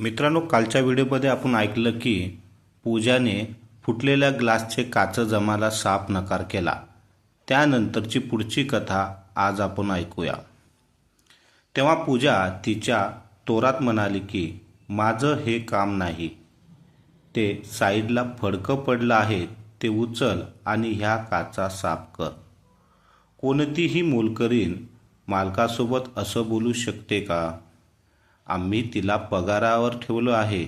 मित्रांनो, कालच्या व्हिडिओमध्ये आपण ऐकलं की पूजाने फुटलेल्या ग्लासचे काच जमाला साफ नकार केला. त्यानंतरची पुढची कथा आज आपण ऐकूया. तेव्हा पूजा तिच्या तोरात म्हणाली की माझं हे काम नाही. ते साईडला फडकं पडलं आहे ते उचल आणि ह्या काचा साफ कर. कोणतीही मोलकरीण मालकासोबत असं बोलू शकते का? आम्ही तिला पगारावर ठेवलं आहे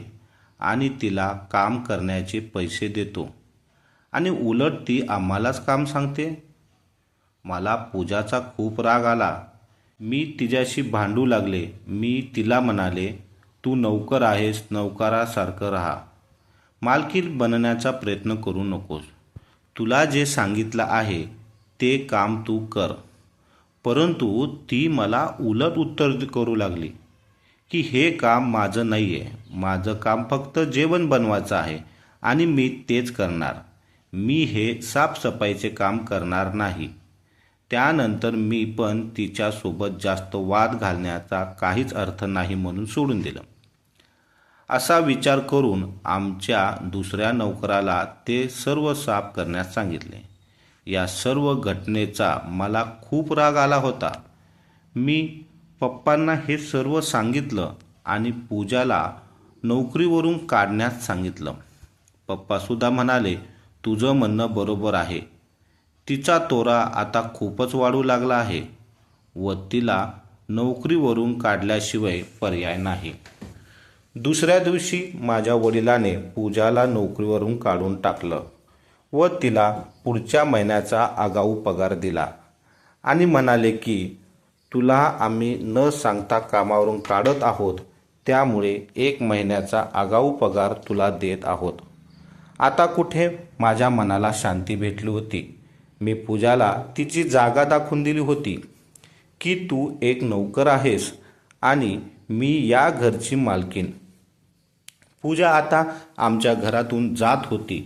आणि तिला काम करण्याचे पैसे देतो आणि उलट ती आम्हालाच काम सांगते. मला पूजाचा खूप राग आला. मी तिच्याशी भांडू लागले. मी तिला म्हणाले, तू नौकर आहेस, नौकरासारखं राहा. मालकीण बनण्याचा प्रयत्न करू नकोस. तुला जे सांगितलं आहे ते काम तू कर. परंतु ती मला उलट उत्तर करू लागली की हे काम माझं नाही आहे. माझं काम फक्त जेवण बनवायचं आहे आणि मी तेच करणार. मी हे साफसफाईचे काम करणार नाही. त्यानंतर मी पण तिच्यासोबत जास्त वाद घालण्याचा काहीच अर्थ नाही म्हणून सोडून दिलं. असा विचार करून आमच्या दुसऱ्या नोकराला ते सर्व साफ करण्यास सांगितले. या सर्व घटनेचा मला खूप राग आला होता. मी पप्पांना हे सर्व सांगितलं आणि पूजाला नोकरीवरून काढण्यास सांगितलं. पप्पासुद्धा म्हणाले, तुझं म्हणणं बरोबर आहे. तिचा तोरा आता खूपच वाढू लागला आहे व तिला नोकरीवरून काढल्याशिवाय पर्याय नाही. दुसऱ्या दिवशी माझ्या वडिलाने पूजाला नोकरीवरून काढून टाकलं व तिला पुढच्या महिन्याचा आगाऊ पगार दिला आणि म्हणाले की तुला आम्ही न सांगता कामावरून काढत आहोत, त्यामुळे 1 महिन्याचा आगाऊ पगार तुला देत आहोत. आता कुठे माझ्या मनाला शांती भेटली होती. मी पूजाला तिची जागा दाखवून दिली होती की तू एक नोकर आहेस आणि मी या घरची मालकीण. पूजा आता आमच्या घरातून जात होती,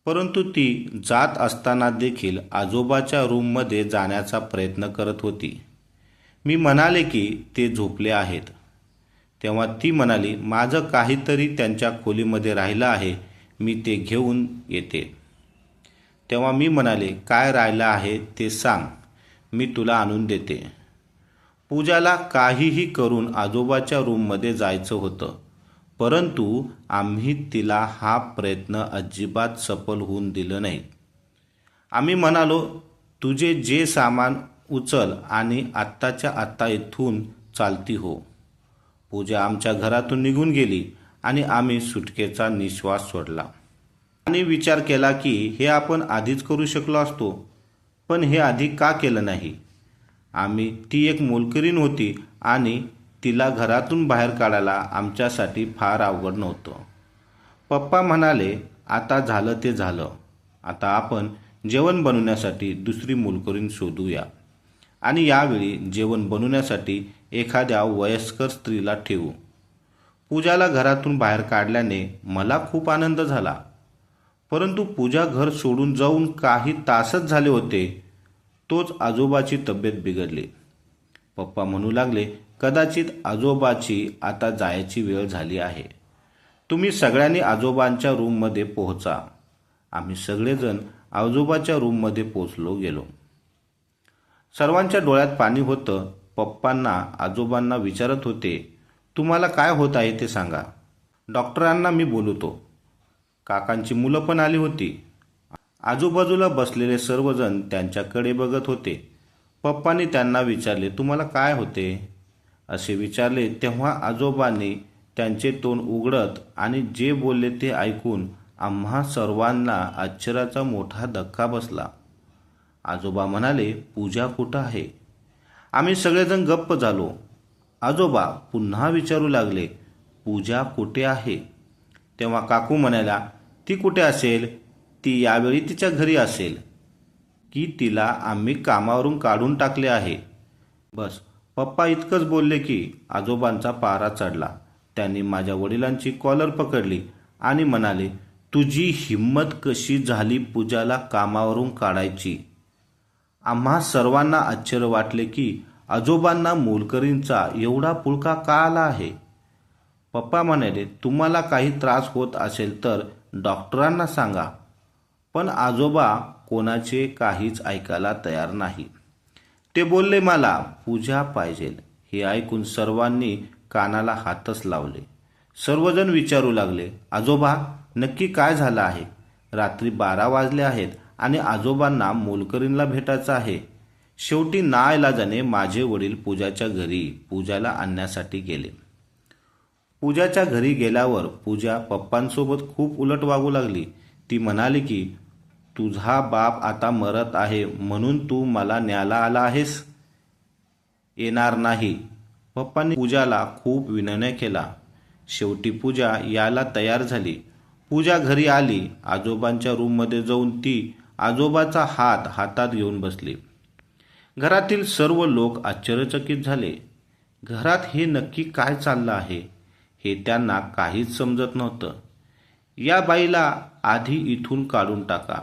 परंतु ती जात असताना देखील आजोबाच्या रूममध्ये जाण्याचा प्रयत्न करत होती. मी म्हणाले की ते झोपले आहेत. तेव्हा ती म्हणाली, माझं काहीतरी त्यांच्या खोलीमध्ये राहिलं आहे, मी ते घेऊन येते. तेव्हा मी म्हणाले, काय राहिलं आहे ते सांग, मी तुला आणून देते. पूजाला काहीही करून आजोबाच्या रूममध्ये जायचं होतं, परंतु आम्ही तिला हा प्रयत्न अजिबात सफल होऊन दिलं नाही. आम्ही म्हणालो, तुझे जे सामान उचल आणि आत्ताच्या आत्ता इथून चालती हो. पूजा आमच्या घरातून निघून गेली आणि आम्ही सुटकेचा निश्वास सोडला आणि विचार केला की हे आपण आधीच करू शकलो असतो, पण हे आधी का केलं नाही. ती एक मोलकरीण होती आणि तिला घरातून बाहेर काढायला आमच्यासाठी फार अवघड नव्हतं. पप्पा म्हणाले, आता झालं ते झालं. आता आपण जेवण बनवण्यासाठी दुसरी मोलकरीण शोधूया आणि यावेळी जेवण बनवण्यासाठी एखाद्या वयस्कर स्त्रीला ठेवू. पूजाला घरातून बाहेर काढल्याने मला खूप आनंद झाला, परंतु पूजा घर सोडून जाऊन काही तासच झाले होते तोच आजोबाची तब्येत बिघडली. पप्पा म्हणू लागले, कदाचित आजोबाची आता जायची वेळ झाली आहे. तुम्ही सगळ्यांनी आजोबांच्या रूममध्ये पोहोचा. आम्ही सगळेजण आजोबाच्या रूममध्ये गेलो. सर्वांच्या डोळ्यात पाणी होतं. पप्पांना आजोबांना विचारत होते, तुम्हाला काय होत आहे ते सांगा. डॉक्टरांना मी बोलवतो. काकांची मुलं पण आली होती. आजूबाजूला बसलेले सर्वजण त्यांच्याकडे बघत होते. पप्पांनी त्यांना विचारले, तुम्हाला काय होते असे विचारले. तेव्हा आजोबांनी त्यांचे तोंड उघडत आणि जे बोलले ते ऐकून आम्हा सर्वांना आश्चर्याचा मोठा धक्का बसला. आजोबा म्हणाले, पूजा कुठं आहे? आम्ही सगळेजण गप्प झालो. आजोबा पुन्हा विचारू लागले, पूजा कुठे आहे? तेव्हा काकू म्हणाल्या, ती कुठे असेल? ती यावेळी तिच्या घरी असेल की तिला आम्ही कामावरून काढून टाकले आहे. बस पप्पा इतकंच बोलले की आजोबांचा पारा चढला. त्यांनी माझ्या वडिलांची कॉलर पकडली आणि म्हणाले, तुझी हिंमत कशी झाली पूजाला कामावरून काढायची? आम्हा सर्वांना आश्चर्य वाटले की आजोबांना मोलकरीणचा एवढा पुळका का आला आहे. पप्पा म्हणाले, तुम्हाला काही त्रास होत असेल तर डॉक्टरांना सांगा. पण आजोबा कोणाचे काहीच ऐकायला तयार नाही. ते बोलले, मला पूजा पाहिजे. हे ऐकून सर्वांनी कानाला हातच लावले. सर्वजण विचारू लागले, आजोबा नक्की काय झालं आहे? रात्री 12 वाजले आहेत आणि आजोबांना मोलकरीणला भेटायचं आहे. शेवटी नाईलाजाने माझे वडील पूजाच्या घरी पूजाला आणण्यासाठी गेले. पूजाच्या घरी गेल्यावर पूजा पप्पांसोबत खूप उलट वागू लागली. ती म्हणाली की तुझा बाप आता मरत आहे म्हणून तू मला न्यायला आला आहेस? येणार नाही. पप्पांनी पूजाला खूप विनय केला. शेवटी पूजा यायला तयार झाली. पूजा घरी आली. आजोबांच्या रूममध्ये जाऊन ती आजोबाचा हात हातात घेऊन बसली. घरातील सर्व लोक आश्चर्यचकित झाले. घरात हे नक्की काय चाललं आहे हे त्यांना काहीच समजत नव्हतं. या बाईला आधी इथून काढून टाका,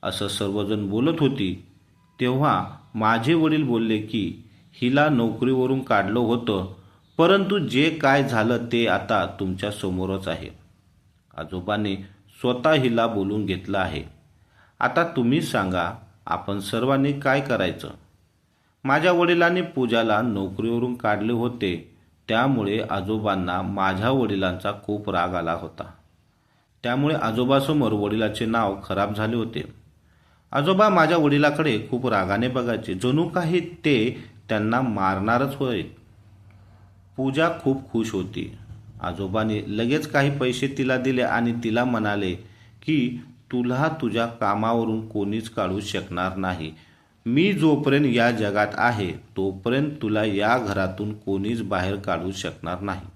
असं सर्वजण बोलत होती. तेव्हा माझे वडील बोलले की हिला नोकरीवरून काढलं होतं, परंतु जे काय झालं ते आता तुमच्या समोरच आहे. आजोबांनी स्वतः हिला बोलून घेतलं आहे. आता तुम्ही सांगा, आपण सर्वांनी काय करायचं? माझ्या वडिलांनी पूजाला नोकरीवरून काढले होते, त्यामुळे आजोबांना माझ्या वडिलांचा खूप राग आला होता. त्यामुळे आजोबासमोर वडिलाचे नाव खराब झाले होते. आजोबा माझ्या वडिलाकडे खूप रागाने बघायचे, जणू काही ते त्यांना मारणारच होय. पूजा खूप खुश होती. आजोबांनी लगेच काही पैसे तिला दिले आणि तिला म्हणाले की तुला तुझ्या कामावरून कोणीच काढू शकणार नाही. मी जोपर्यंत या जगात आहे तोपर्यंत तुला या घरातून कोणीच बाहेर काढू शकणार नाही.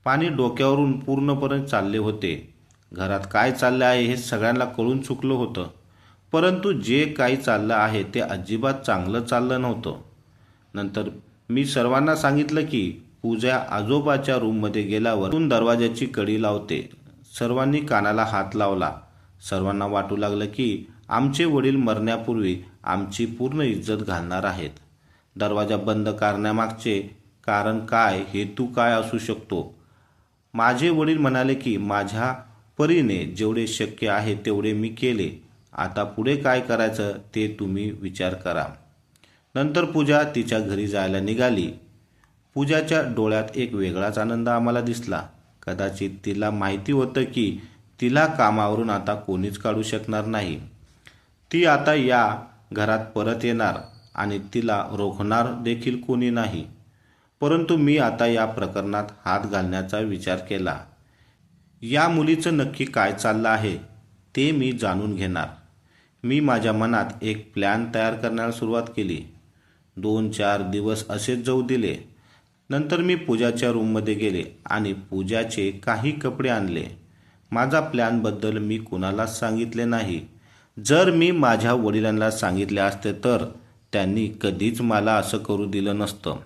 पाणी डोक्यावरून पूर्णपणे चालले होते. घरात काय चालले आहे हे सगळ्यांना कळून चुकलं होतं, परंतु जे काही चाललं आहे ते अजिबात चांगलं चाललं नव्हतं. नंतर मी सर्वांना सांगितलं की पूजा आजोबाच्या रूममध्ये गेल्यावर दरवाजाची कडी लावते. सर्वांनी कानाला हात लावला. सर्वांना वाटू लागलं की आमचे वडील मरण्यापूर्वी आमची पूर्ण इज्जत घालणार आहेत. दरवाजा बंद करण्यामागचे कारण काय, हेतू काय असू शकतो? माझे वडील म्हणाले की माझ्या परीने जेवढे शक्य आहे तेवढे मी केले. आता पुढे काय करायचं ते तुम्ही विचार करा. नंतर पूजा तिच्या घरी जायला निघाली. पूजाच्या डोळ्यात एक वेगळाच आनंद आम्हाला दिसला. कदाचित तिला माहिती होतं की तिला कामावरून आता कोणीच काढू शकणार नाही. ती आता या घरात परत येणार आणि तिला रोखणार देखील कोणी नाही. परंतु मी आता या प्रकरणात हात घालण्याचा विचार केला. या मुलीचं नक्की काय चाललं आहे ते मी जाणून घेणार. मी माझ्या मनात एक प्लॅन तयार करण्याला सुरुवात केली. 2-4 दिवस असेच जाऊ दिले. नंतर मी पूजाच्या रूममध्ये गेले आणि पूजाचे काही कपडे आणले. माझा प्लॅनबद्दल मी कुणालाच सांगितले नाही. जर मी माझ्या वडिलांना सांगितले असते तर त्यांनी कधीच मला असं करू दिलं नसतं.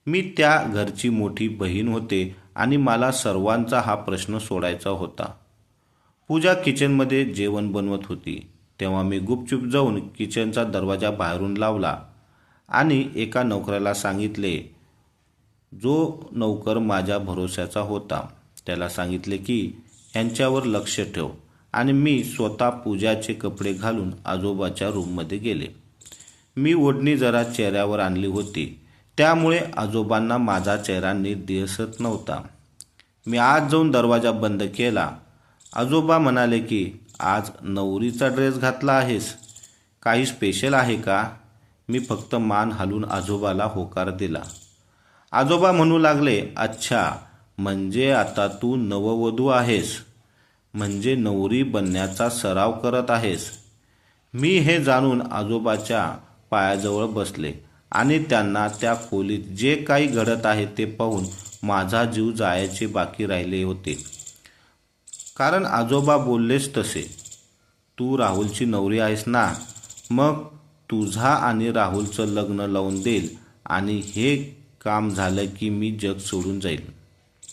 मी त्या घरची मोठी बहीण होते आणि मला सर्वांचा हा प्रश्न सोडायचा होता. पूजा किचनमध्ये जेवण बनवत होती तेव्हा मी गुपचूप जाऊन किचनचा दरवाजा बाहेरून लावला आणि एका नोकराला सांगितले, जो नौकर माझ्या भरोश्याचा होता, त्याला सांगितले की यांच्यावर लक्ष ठेव. आणि मी स्वतः पूजाचे कपडे घालून आजोबाच्या रूममध्ये गेले. मी ओढणी जरा चेहऱ्यावर आणली होती, त्यामुळे आजोबांना माझा चेहरा नीट दिसत नव्हता. मी आत जाऊन दरवाजा बंद केला. आजोबा म्हणाले की आज नवरीचा ड्रेस घातला आहेस, काही स्पेशल आहे का? मी फक्त मान हलवून आजोबाला होकार दिला. आजोबा म्हणू लागले, अच्छा, म्हणजे आता तू नववधू आहेस, म्हणजे नवरी बनण्याचा सराव करत आहेस. मी हे जाणून आजोबाच्या पायाजवळ बसले आणि त्यांना त्या खोलीत जे काही घडत आहे ते पाहून माझा जीव जायचे बाकी राहिले होते. कारण आजोबा बोललेच तसे, तू राहुलची नवरी आहेस ना, मग तुझा आणि राहुलचं लग्न लावून देईल आणि हे काम झालं की मी जग सोडून जाईल.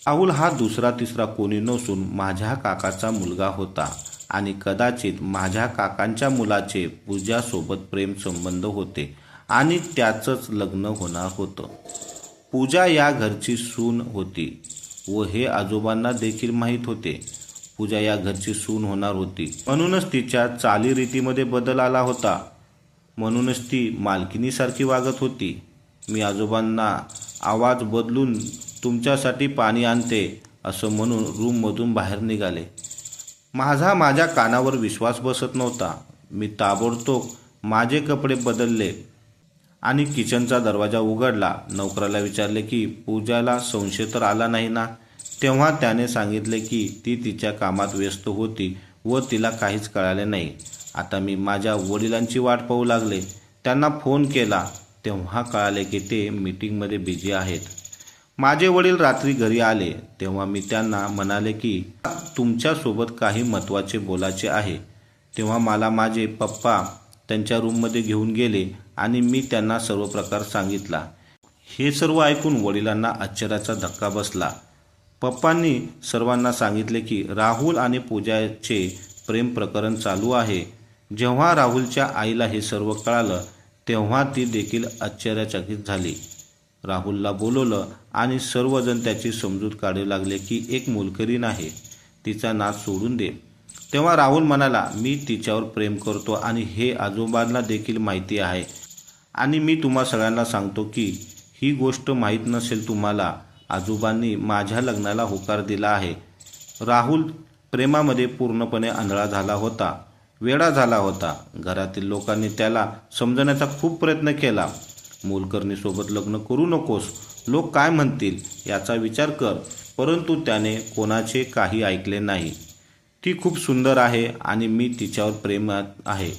राहुल हा दुसरा तिसरा कोणी नसून माझ्या काकाचा मुलगा होता आणि कदाचित माझ्या काकांच्या मुलाचे पूजासोबत प्रेम संबंध होते आणि त्याचंच लग्न होणार होतं. पूजा या घरची सून होती व हे आजोबांना देखील माहीत होते. पूजा या घरची सून होणार होती, म्हणूनच तिच्या चालीरीतीमध्ये बदल आला होता. म्हणूनच ती मालकिनीसारखी वागत होती. मी आजोबांना आवाज बदलून तुमच्यासाठी पाणी आणते असं म्हणून रूममधून बाहेर निघाले. माझ्या कानावर विश्वास बसत नव्हता. मी ताबडतोब माझे कपडे बदलले आणि किचनचा दरवाजा उघडला. नोकराला विचारले की पूजाला संशय तर आला नाही ना. तेव्हा त्याने सांगितले की ती तिच्या कामात व्यस्त होती व तिला काहीच कळाले नाही. आता मी माझ्या वडिलांची वाट पाहू लागले. त्यांना फोन केला तेव्हा कळाले की ते मीटिंगमध्ये बिझी आहेत. माझे वडील रात्री घरी आले तेव्हा मी त्यांना म्हणाले की तुमच्यासोबत काही महत्त्वाचे बोलायचे आहे. तेव्हा मला माझे पप्पा त्यांच्या रूममध्ये घेऊन गेले आणि मी त्यांना सर्व प्रकार सांगितला. हे सर्व ऐकून वडिलांना आश्चर्याचा धक्का बसला. पप्पांनी सर्वांना सांगितले की राहुल आणि पूजाचे प्रेम प्रकरण चालू आहे. जेव्हा राहुलच्या आईला हे सर्व कळालं तेव्हा ती देखील आश्चर्यचकित झाली. राहुलला बोलवलं आणि सर्वजण त्याची समजूत काढू लागले की एक मोलकरीण आहे, तिचा नाद सोडून दे. तेव्हा राहुल म्हणाला, मी तिच्यावर प्रेम करतो आणि हे आजोबांना देखील माहिती आहे आणि मी तुम्हा सगळ्यांना सांगतो की ही गोष्ट माहीत नसेल तुम्हाला, आजोबांनी माझ्या लग्नाला होकार दिला आहे. राहुल प्रेमामध्ये पूर्णपणे आंधळा झाला होता, वेडा झाला होता. घरातील लोकांनी त्याला समजण्याचा खूप प्रयत्न केला. मोलकरणीसोबत लग्न करू नकोस, लोक काय म्हणतील याचा विचार कर, परंतु त्याने कोणाचे काही ऐकले नाही. ती खूप सुंदर आहे आणि मी तिच्यावर प्रेमात आहे.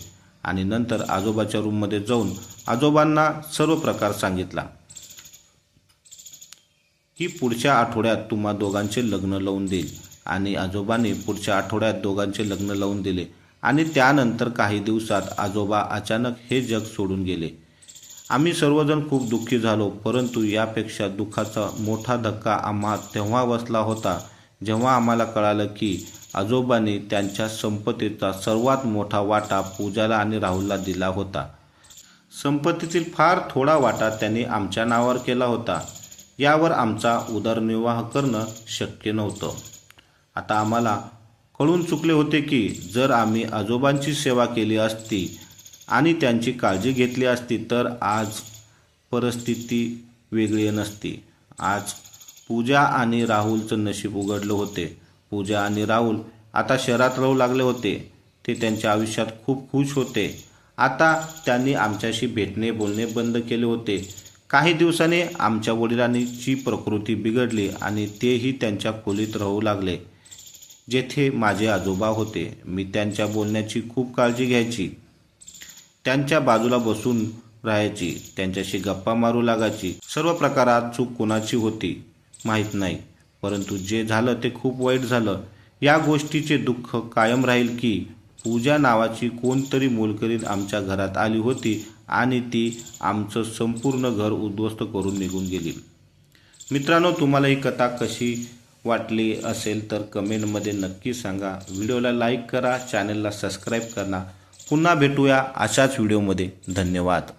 आणि नंतर आजोबाच्या रूममध्ये जाऊन आजोबांना सर्व प्रकार सांगितला की पुढच्या आठवड्यात तुम्हा दोघांचे लग्न लावून देईल. आणि आजोबांनी पुढच्या आठवड्यात दोघांचे लग्न लावून दिले आणि त्यानंतर काही दिवसात आजोबा अचानक हे जग सोडून गेले. आम्ही सर्वजण खूप दुःखी झालो, परंतु यापेक्षा दुःखाचा मोठा धक्का आम्हा तेव्हा बसला होता जेव्हा आम्हाला कळालं की आजोबांनी त्यांच्या संपत्तीचा सर्वात मोठा वाटा पूजाला आणि राहुलला दिला होता. संपत्तीतील फार थोडा वाटा त्यांनी आमच्या नावावर केला होता. यावर आमचा उदरनिर्वाह करणं शक्य नव्हतं. आता आम्हाला कळून चुकले होते की जर आम्ही आजोबांची सेवा केली असती आणि त्यांची काळजी घेतली असती तर आज परिस्थिती वेगळी नसती. आज पूजा आणि राहुलचं नशीब उघडलं होते. पूजा आणि राहुल आता शहरात राहू लागले होते. ते त्यांच्या आयुष्यात खूप खुश होते. आता त्यांनी आमच्याशी भेटणे बोलणे बंद केले होते. काही दिवसांनी आमच्या वडिलांची प्रकृती बिघडली आणि तेही त्यांच्या खोलीत राहू लागले जेथे माझे आजोबा होते. मी त्यांच्या बोलण्याची खूप काळजी घ्यायची, त्यांच्या बाजूला बसून राहायची, त्यांच्याशी गप्पा मारू लागायची. सर्व प्रकारात चूक कोणाची होती माहीत नाही, परंतु जे झालं ते खूप वाईट झालं. या गोष्टीचे दुःख कायम राहील की पूजा नावाची कोणतरी मोलकरीण आमच्या घरात आली होती आणि ती आमचं संपूर्ण घर उद्ध्वस्त करून निघून गेली. मित्रांनो, तुम्हाला ही कथा कशी वाटली असेल तर कमेंटमध्ये नक्की सांगा. व्हिडिओला लाईक करा, चॅनलला सबस्क्राईब करा. पुन्हा भेटूया अशाच व्हिडिओमध्ये. धन्यवाद.